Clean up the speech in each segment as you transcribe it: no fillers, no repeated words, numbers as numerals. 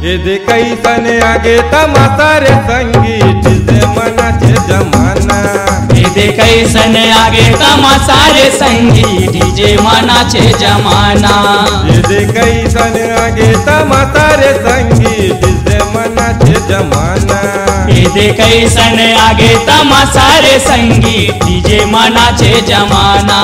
एदे कैसन आगे तमासारे संगीत से मनाचे जमाना। एदे कैसन आगे तमासारे संगीत डीजे मनाचे जमाना। एदे कैसन आगे तमासारे संगीत से मनाचे जमाना। एदे कैसन आगे तमासारे संगीत डीजे मनाचे जमाना।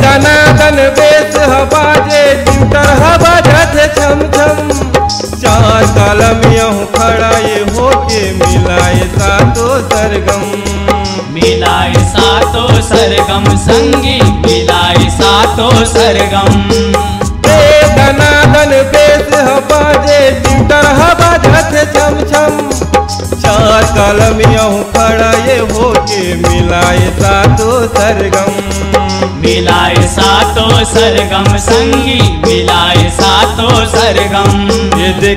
दनादन बेस हबाजे ट्यूटर हबाजत छम छम। चार कलम यूं खड़ा ये होके मिलाए सातो सरगम। मिलाए सातो सरगम संगीत मिलाए सातो सरगम। दनादन बेस हबाजे ट्यूटर हबाजत छम छम। चार कलम यूं खड़ा ये होके मिलाए सातो सरगम। मिलाए सातो सरगम संगीत मिलाए सातो सरगम। एदे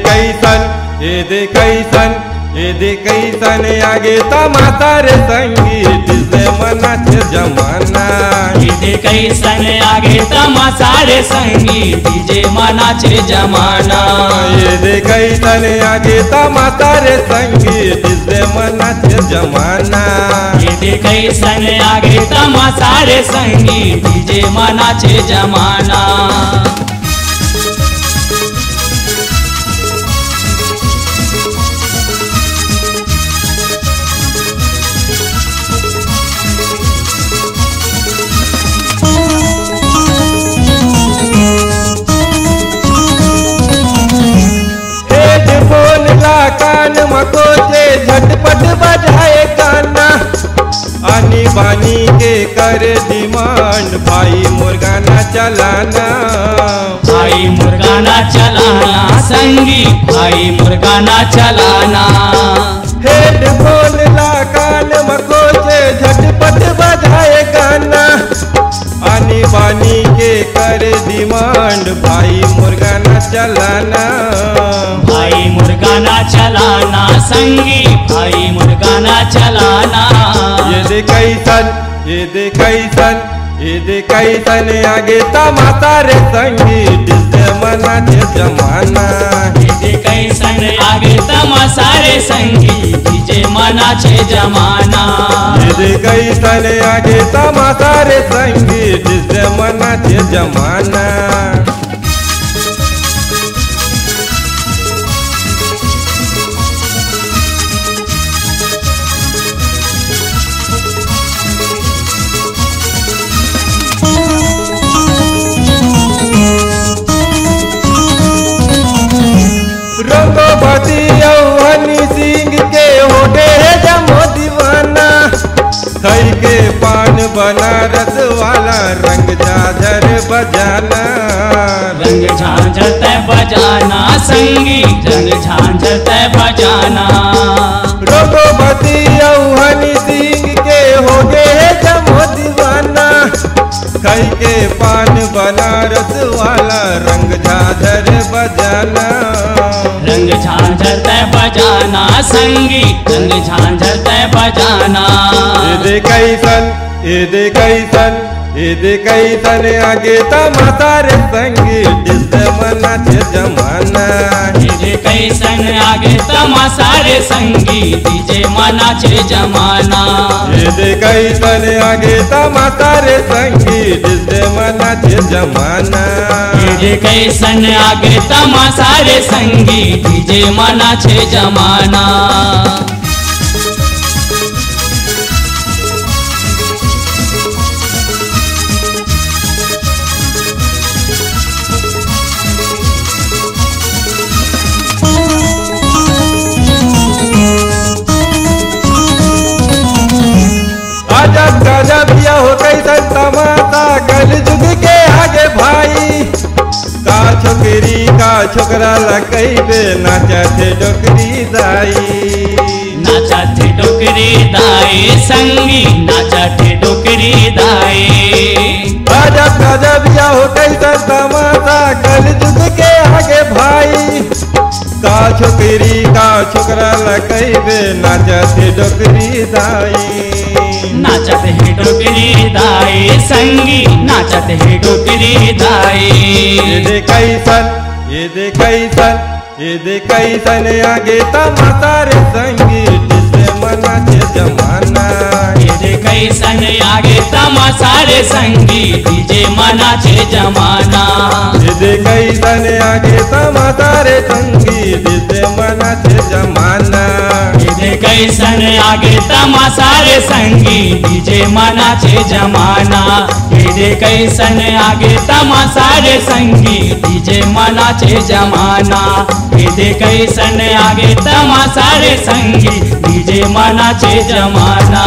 कैसन आगे तमासारे संगीत से मनाचे जमाना। एदे कैसन आगे तमासारे संगीत डीजे मनाचे जमाना। एदे कैसन आगे तमासारे संगीत से मनाचे जमाना। एदे कैसन आगे तमासारे संगीत डीजे मनाचे जमाना। कान मकोचे झटपट बजाए गाना। आनी बानी के कर डिमांड भाई मुर्गाना चलाना। भाई मुर्गाना चलाना संगीत भाई मुर्गाना चलाना। हेडफोन ला कान मकोचे झटपट बजाए गाना। आनी बानी के कर डिमांड भाई मुर्गाना चलाना। भाई मुर्गाना चलाना संगीत भाई मुर्गाना चलाना। एदे कैसन आगे तमासारे संगीत से मनाचे जमाना। एदे कैसन आगे तमासारे संगीत डीजे मनाचे जमाना। एदे कैसन आगे तमासारे संगीत से मनाचे जमाना। रंगोपति हनी सिंह के होटे जमो दीवाना। खई के पान बनारस वाला रंग झांझर बजाना। रंग झांझर तय बजाना संगीत रंग झांझर तय बजाना। रंगोपति हनी सिंह के होटे जमो दीवाना। खई के पान बनारस वाला रंग झांझर बजाना। रंग झांझर तय बजाना संगीत रंग झांझर तय बजाना। एदे कैसन आगे तमासारे संगीत से मनाचे जमाना। एदे कैसन आगे तमासारे संगीत डीजे मनाचे जमाना। एदे कैसन आगे तमासारे संगीत से मनाचे जमाना। एदे कैसन आगे तमासारे संगीत डीजे मनाचे जमाना। गजब या हो कैसन तमाशा कल जुग के आगे भाई का छोकरी का छोकरा लकैबे नाचते डोकरी दाई नाचते डोकरी दाई संगी नाचते डोकरी दाई गजब गजब या हो कैसन तमाशा कल जुग के आगे भाई का छोकरी का छोकरा लकैबे नाचते डोकरी दाई नाचत है डोकरी दाई संगी नाचत है डोकरी दाई ये दे कैसन आगे तमाशा रे संगी जिसे मनाचे जमाना ये दे कैसन आगे तमाशा रे संगी डीजे मनाचे जमाना ये दे कैसन आगे तमाशा रे संगी जिसे मनाचे जमाना ये दे कैसन आगे तमाशा रे संगी डीजे मनाचे जमाना ये दे कैसन आगे तमाशा रे संगी डीजे मनाचे जमाना ये दे कैसन आगे तमाशा रे संगी डीजे मनाचे जमाना।